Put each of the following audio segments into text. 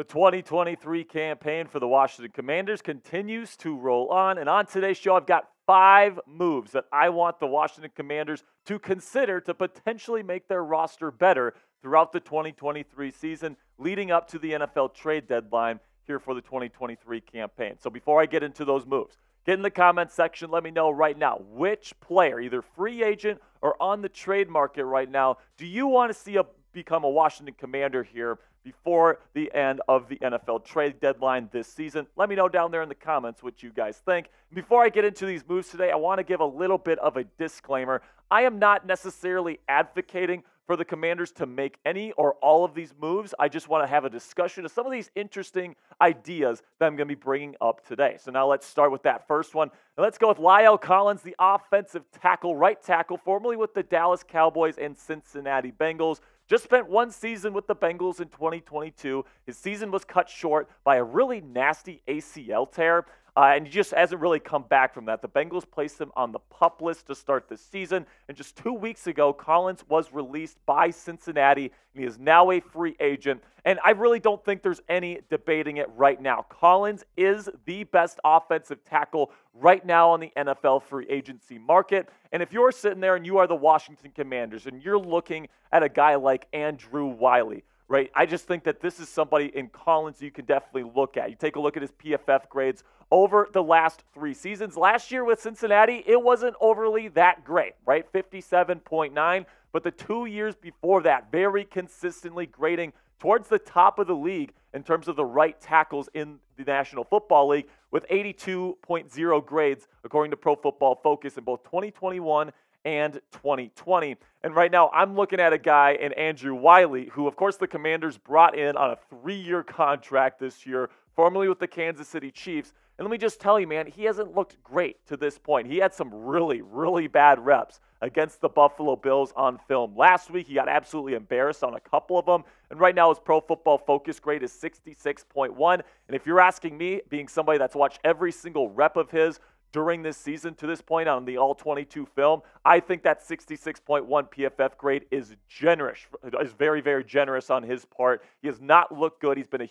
2023 campaign for the Washington Commanders continues to roll on, and on today's show, I've got 5 moves that I want the Washington Commanders to consider to potentially make their roster better throughout the 2023 season, leading up to the NFL trade deadline here for the 2023 campaign. So before I get into those moves, get in the comments section, let me know right now, which player, either free agent or on the trade market right now, do you want to see become a Washington Commander here before the end of the NFL trade deadline this season? Let me know down there in the comments what you guys think. Before I get into these moves today, I want to give a little bit of a disclaimer. I am not necessarily advocating for the Commanders to make any or all of these moves. I just want to have a discussion of some of these interesting ideas that I'm going to be bringing up today. So now let's start with that first one. And let's go with Lael Collins, the offensive tackle, right tackle, formerly with the Dallas Cowboys and Cincinnati Bengals. Just spent one season with the Bengals in 2022. His season was cut short by a really nasty ACL tear, and he just hasn't really come back from that. The Bengals placed him on the PUP list to start the season, and just 2 weeks ago, Collins was released by Cincinnati, and he is now a free agent. And I really don't think there's any debating it right now. Collins is the best offensive tackle right now on the NFL free agency market. And if you're sitting there and you are the Washington Commanders and you're looking at a guy like Andrew Wylie, right, I just think that this is somebody in Collins you can definitely look at. You take a look at his PFF grades over the last 3 seasons. Last year with Cincinnati, it wasn't overly that great, right? 57.9. But the 2 years before that, very consistently grading towards the top of the league in terms of the right tackles in the National Football League with 82.0 grades according to Pro Football Focus in both 2021 and 2020. And right now, I'm looking at a guy in Andrew Wylie, who, of course, the Commanders brought in on a 3-year contract this year, formerly with the Kansas City Chiefs. And let me just tell you, man, he hasn't looked great to this point. He had some really, really bad reps against the Buffalo Bills on film. Last week, he got absolutely embarrassed on a couple of them. And right now, his Pro Football Focus grade is 66.1. And if you're asking me, being somebody that's watched every single rep of his during this season to this point on the All-22 film, I think that 66.1 PFF grade is generous, is very, very generous on his part. He has not looked good. He's been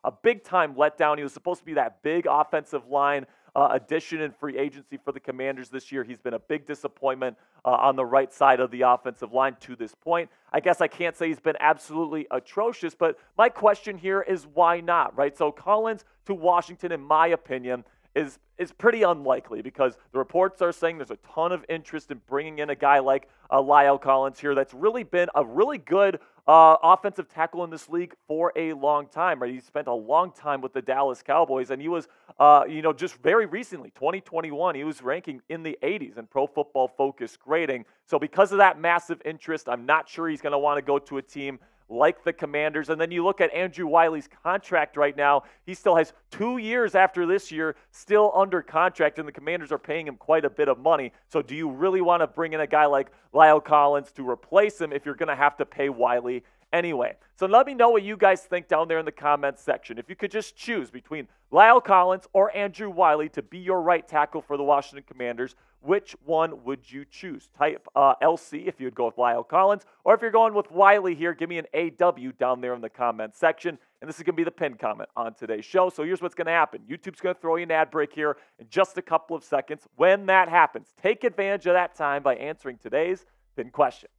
a big-time letdown. He was supposed to be that big offensive line addition in free agency for the Commanders this year. He's been a big disappointment on the right side of the offensive line to this point. I guess I can't say he's been absolutely atrocious, but my question here is why not, right? So Collins to Washington, in my opinion, is pretty unlikely because the reports are saying there's a ton of interest in bringing in a guy like Lael Collins here that's really been a really good offensive tackle in this league for a long time, right? He spent a long time with the Dallas Cowboys, and he was, just very recently, 2021, he was ranking in the 80s in Pro Football Focus grading. So because of that massive interest, I'm not sure he's going to want to go to a team like the Commanders. And then you look at Andrew Wylie's contract right now. He still has 2 years after this year still under contract, and the Commanders are paying him quite a bit of money. So do you really want to bring in a guy like Lael Collins to replace him if you're going to have to pay Wylie anyway? So let me know what you guys think down there in the comments section. If you could just choose between Lael Collins or Andrew Wylie to be your right tackle for the Washington Commanders, which one would you choose? Type LC if you'd go with Lael Collins, or if you're going with Wylie here, give me an AW down there in the comments section. And this is going to be the pinned comment on today's show. So here's what's going to happen. YouTube's going to throw you an ad break here in just a couple of seconds. When that happens, take advantage of that time by answering today's pinned question.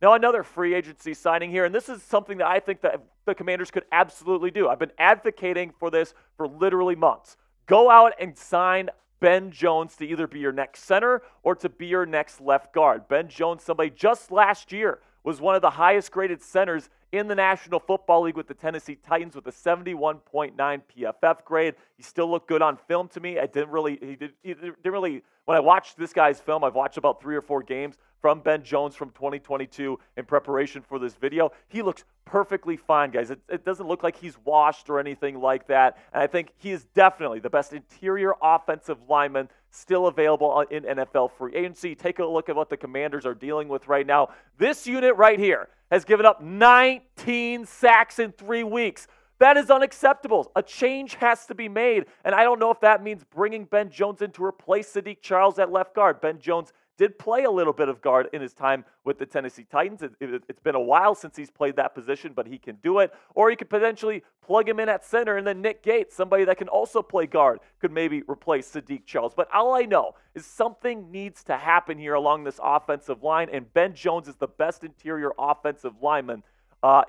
Now, another free agency signing here, and this is something that I think that the Commanders could absolutely do. I've been advocating for this for literally months. Go out and sign Ben Jones to either be your next center or to be your next left guard. Ben Jones, somebody just last year, was one of the highest graded centers in the National Football League with the Tennessee Titans with a 71.9 PFF grade. He still looked good on film to me. He didn't really, when I watched this guy's film, I've watched about 3 or 4 games from Ben Jones from 2022 in preparation for this video. He looks perfectly fine, guys. It doesn't look like he's washed or anything like that. And I think he is definitely the best interior offensive lineman still available in NFL free agency. Take a look at what the Commanders are dealing with right now. This unit right here has given up 19 sacks in 3 weeks. That is unacceptable. A change has to be made, and I don't know if that means bringing Ben Jones in to replace Sadiq Charles at left guard. Ben Jones did play a little bit of guard in his time with the Tennessee Titans. It's been a while since he's played that position, but he can do it. Or you could potentially plug him in at center, and then Nick Gates, somebody that can also play guard, could maybe replace Sadiq Charles. But all I know is something needs to happen here along this offensive line, and Ben Jones is the best interior offensive lineman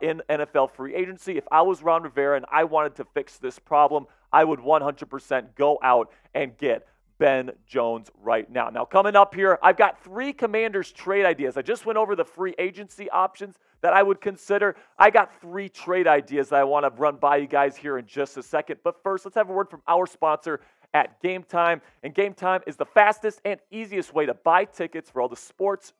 in NFL free agency. If I was Ron Rivera and I wanted to fix this problem, I would 100% go out and get Ben Jones right now. Now, coming up here, I've got 3 Commanders trade ideas. I just went over the free agency options that I would consider. I got 3 trade ideas that I want to run by you guys here in just a second. But first, let's have a word from our sponsor at Game Time. And Game Time is the fastest and easiest way to buy tickets for all the sports,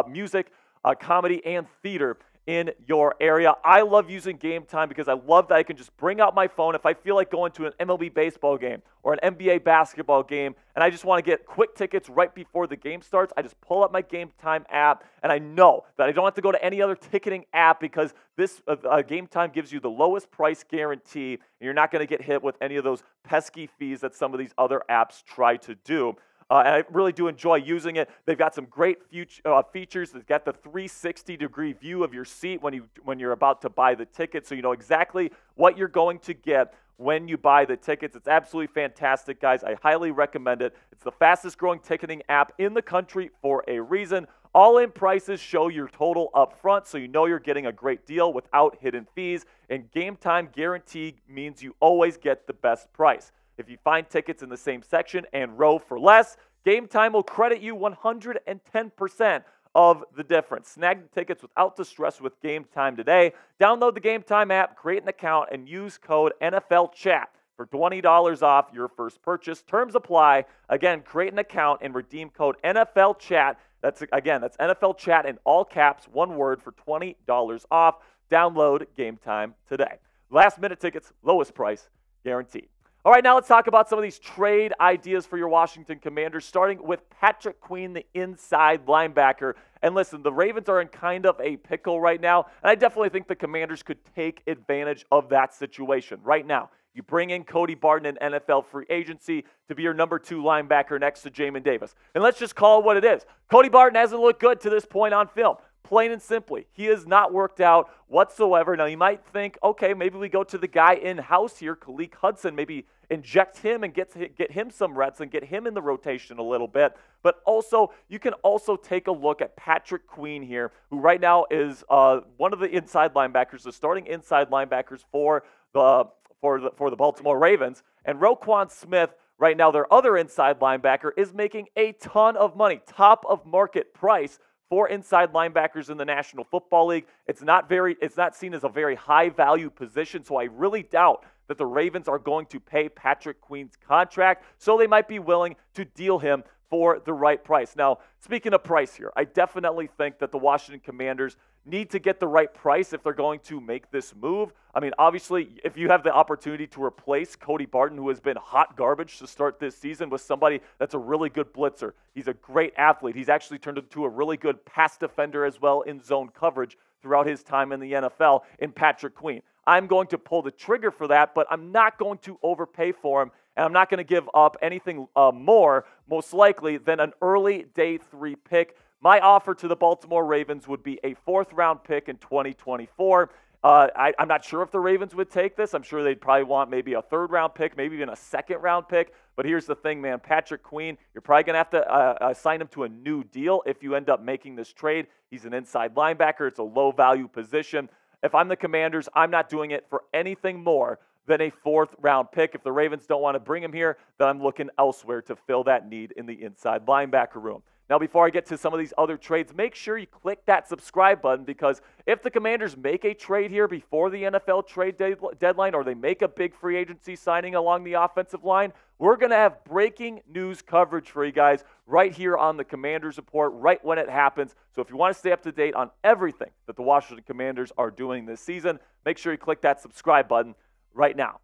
music, comedy, and theater in your area. I love using Game Time because I love that I can just bring out my phone if I feel like going to an MLB baseball game or an NBA basketball game and I just want to get quick tickets right before the game starts. I just pull up my Game Time app and I know that I don't have to go to any other ticketing app because this Game Time gives you the lowest price guarantee and you're not going to get hit with any of those pesky fees that some of these other apps try to do. And I really do enjoy using it. They've got some great features. They've got the 360-degree view of your seat when you're about to buy the ticket, so you know exactly what you're going to get when you buy the tickets. It's absolutely fantastic, guys. I highly recommend it. It's the fastest-growing ticketing app in the country for a reason. All-in prices show your total up front, so you know you're getting a great deal without hidden fees. And Game Time guarantee means you always get the best price. If you find tickets in the same section and row for less, Game Time will credit you 110% of the difference. Snag the tickets without the stress with Game Time today. Download the Game Time app, create an account, and use code NFLChat for $20 off your first purchase. Terms apply. Again, create an account and redeem code NFLChat. That's NFL Chat in all caps, one word, for $20 off. Download Game Time today. Last minute tickets, lowest price, guaranteed. All right, now let's talk about some of these trade ideas for your Washington Commanders, starting with Patrick Queen, the inside linebacker. And listen, the Ravens are in kind of a pickle right now, and I definitely think the Commanders could take advantage of that situation. Right now, you bring in Cody Barton in NFL free agency to be your number 2 linebacker next to Jamin Davis. And let's just call it what it is. Cody Barton hasn't looked good to this point on film. Plain and simply, he has not worked out whatsoever. Now, you might think, okay, maybe we go to the guy in-house here, Khaleke Hudson, maybe inject him and get him some reps and get him in the rotation a little bit. But also, you can also take a look at Patrick Queen here, who right now is one of the inside linebackers, the starting inside linebackers for the Baltimore Ravens. And Roquan Smith, right now, their other inside linebacker, is making a ton of money, top of market price for inside linebackers in the National Football League. It's not seen as a very high value position, so I really doubt that the Ravens are going to pay Patrick Queen's contract, so they might be willing to deal him for the right price. Now, speaking of price here, I definitely think that the Washington Commanders need to get the right price if they're going to make this move. I mean, obviously, if you have the opportunity to replace Cody Barton, who has been hot garbage to start this season, with somebody that's a really good blitzer, he's a great athlete. He's actually turned into a really good pass defender as well in zone coverage throughout his time in the NFL in Patrick Queen. I'm going to pull the trigger for that, but I'm not going to overpay for him, and I'm not going to give up anything more, most likely, than an early day 3 pick. My offer to the Baltimore Ravens would be a 4th-round pick in 2024. I'm not sure if the Ravens would take this. I'm sure they'd probably want maybe a 3rd-round pick, maybe even a 2nd-round pick. But here's the thing, man. Patrick Queen, you're probably going to have to sign him to a new deal if you end up making this trade. He's an inside linebacker. It's a low-value position. If I'm the Commanders, I'm not doing it for anything more than a 4th-round pick. If the Ravens don't want to bring him here, then I'm looking elsewhere to fill that need in the inside linebacker room. Now, before I get to some of these other trades, make sure you click that subscribe button, because if the Commanders make a trade here before the NFL trade deadline, or they make a big free agency signing along the offensive line, we're going to have breaking news coverage for you guys right here on the Commanders Report, right when it happens. So if you want to stay up to date on everything that the Washington Commanders are doing this season, make sure you click that subscribe button right now.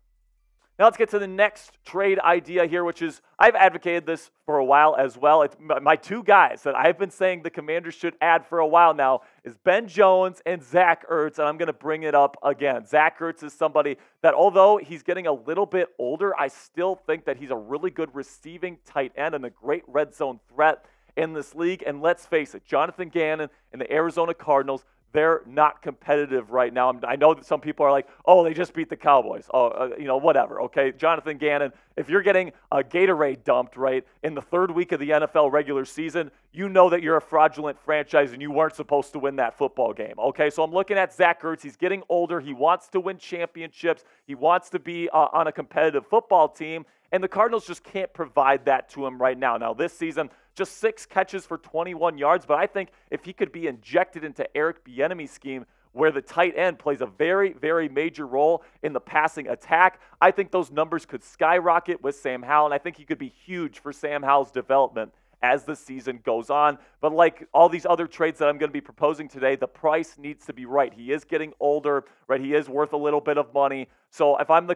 Now let's get to the next trade idea here, which is, I've advocated this for a while as well. It's my 2 guys that I've been saying the Commanders should add for a while now is Ben Jones and Zach Ertz, and I'm going to bring it up again. Zach Ertz is somebody that, although he's getting a little bit older, I still think that he's a really good receiving tight end and a great red zone threat. in this league. And let's face it, Jonathan Gannon and the Arizona Cardinals, they're not competitive right now. I know that some people are like, oh, they just beat the Cowboys. Oh, whatever, okay? Jonathan Gannon, if you're getting a Gatorade dumped, right, in the third week of the NFL regular season, you know that you're a fraudulent franchise and you weren't supposed to win that football game, okay? So I'm looking at Zach Ertz. He's getting older. He wants to win championships. He wants to be on a competitive football team, and the Cardinals just can't provide that to him right now. Now, this season, just 6 catches for 21 yards, but I think if he could be injected into Eric Bieniemy's scheme where the tight end plays a very, very major role in the passing attack, I think those numbers could skyrocket with Sam Howell, and I think he could be huge for Sam Howell's development as the season goes on. But like all these other trades that I'm going to be proposing today, the price needs to be right. He is getting older, right? He is worth a little bit of money. So if I'm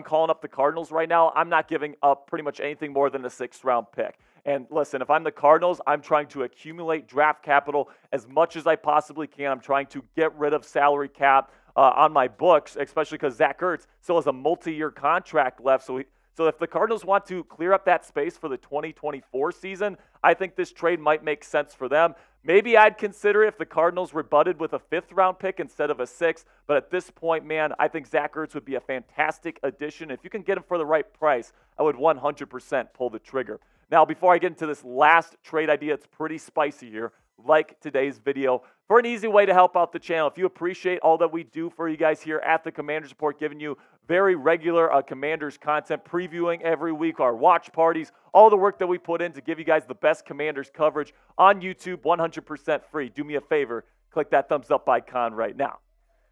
calling up the Cardinals right now, I'm not giving up pretty much anything more than a 6th-round pick. And listen, if I'm the Cardinals, I'm trying to accumulate draft capital as much as I possibly can. I'm trying to get rid of salary cap on my books, especially because Zach Ertz still has a multi-year contract left. So if the Cardinals want to clear up that space for the 2024 season, I think this trade might make sense for them. Maybe I'd consider it if the Cardinals rebutted with a 5th-round pick instead of a 6th. But at this point, man, I think Zach Ertz would be a fantastic addition. If you can get him for the right price, I would 100% pull the trigger. Now, before I get into this last trade idea, it's pretty spicy here. Like today's video for an easy way to help out the channel. If you appreciate all that we do for you guys here at the Commanders Report, giving you very regular Commanders content, previewing every week, our watch parties, all the work that we put in to give you guys the best Commanders coverage on YouTube, 100% free. Do me a favor, click that thumbs up icon right now.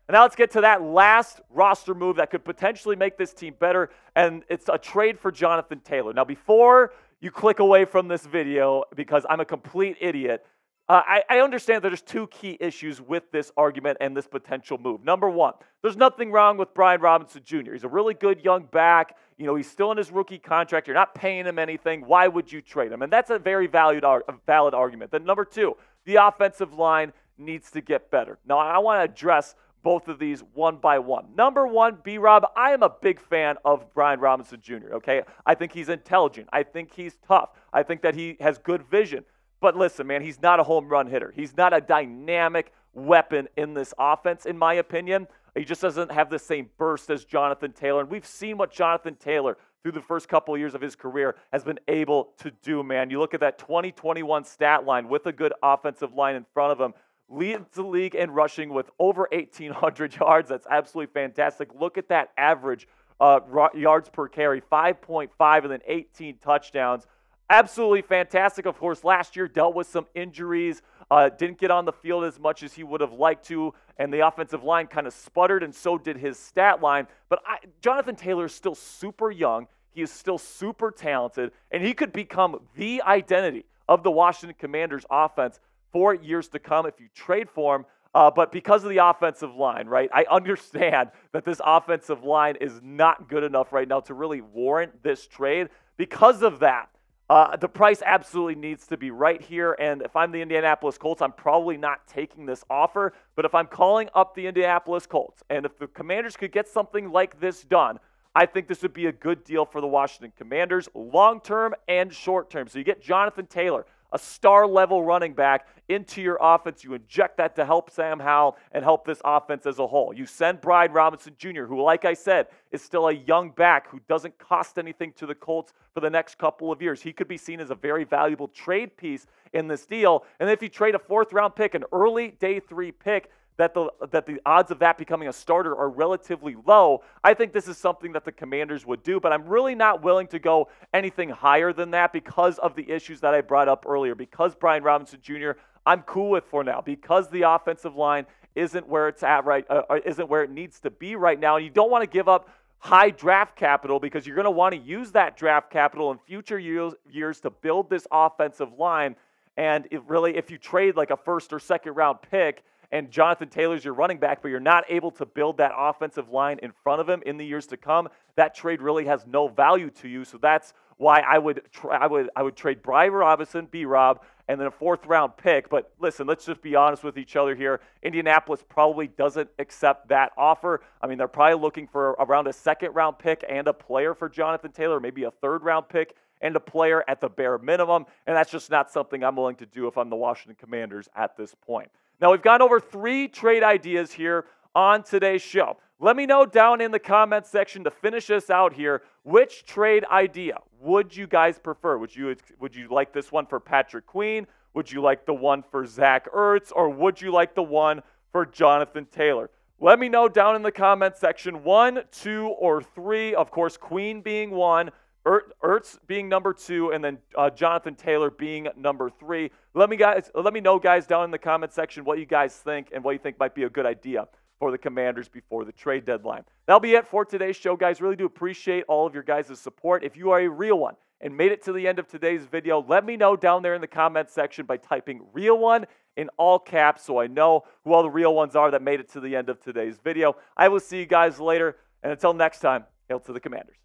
And now let's get to that last roster move that could potentially make this team better, and it's a trade for Jonathan Taylor. Now, before you click away from this video because I'm a complete idiot, I understand that there's 2 key issues with this argument and this potential move. Number one, there's nothing wrong with Brian Robinson Jr. He's a really good young back. He's still in his rookie contract. You're not paying him anything. Why would you trade him? And that's a very valid argument. Then number 2, the offensive line needs to get better. Now, I want to address both of these one by one. Number 1, B-Rob, I am a big fan of Brian Robinson Jr., okay? I think he's intelligent. I think he's tough. I think that he has good vision. But listen, man, he's not a home run hitter. He's not a dynamic weapon in this offense, in my opinion. He just doesn't have the same burst as Jonathan Taylor. And we've seen what Jonathan Taylor, through the first couple of years of his career, has been able to do, man. You look at that 2021 stat line with a good offensive line in front of him. Leads the league in rushing with over 1,800 yards. That's absolutely fantastic. Look at that average yards per carry, 5.5 and then 18 touchdowns. Absolutely fantastic. Of course, last year dealt with some injuries, didn't get on the field as much as he would have liked to, and the offensive line kind of sputtered, and so did his stat line. But Jonathan Taylor is still super young. He is still super talented, and he could become the identity of the Washington Commanders offense for years to come if you trade for him. But because of the offensive line, right, I understand that this offensive line is not good enough right now to really warrant this trade. Because of that, the price absolutely needs to be right here, and if I'm the Indianapolis Colts, I'm probably not taking this offer. But if I'm calling up the Indianapolis Colts, and if the Commanders could get something like this done, I think this would be a good deal for the Washington Commanders, long-term and short-term. So you get Jonathan Taylor, a star-level running back, into your offense. You inject that to help Sam Howell and help this offense as a whole. You send Brian Robinson Jr., who, like I said, is still a young back who doesn't cost anything to the Colts for the next couple of years. He could be seen as a very valuable trade piece in this deal. And if you trade a 4th-round pick, an early day 3 pick, that the odds of that becoming a starter are relatively low. I think this is something that the Commanders would do, but I'm really not willing to go anything higher than that because of the issues that I brought up earlier. Because Brian Robinson Jr., I'm cool with for now. Because the offensive line isn't where it's at isn't where it needs to be right now, and you don't want to give up high draft capital because you're going to want to use that draft capital in future years to build this offensive line. And if you trade like a 1st or 2nd round pick, and Jonathan Taylor's your running back, but you're not able to build that offensive line in front of him in the years to come, that trade really has no value to you. So that's why I would trade Brian Robinson, B-Rob, and then a 4th-round pick. But listen, let's just be honest with each other here. Indianapolis probably doesn't accept that offer. I mean, they're probably looking for around a 2nd-round pick and a player for Jonathan Taylor, maybe a 3rd-round pick and a player at the bare minimum, and that's just not something I'm willing to do if I'm the Washington Commanders at this point. Now, we've gone over 3 trade ideas here on today's show. Let me know down in the comments section to finish this out here, which trade idea would you guys prefer? Would you like this one for Patrick Queen? Would you like the one for Zach Ertz? Or would you like the one for Jonathan Taylor? Let me know down in the comments section, 1, 2, or 3. Of course, Queen being 1, Ertz being number 2, and then Jonathan Taylor being number 3. Let me know, guys, down in the comment section what you guys think and what you think might be a good idea for the Commanders before the trade deadline. That'll be it for today's show, guys. Really do appreciate all of your guys' support. If you are a real one and made it to the end of today's video, let me know down there in the comment section by typing real one in all caps so I know who all the real ones are that made it to the end of today's video. I will see you guys later, and until next time, hail to the Commanders.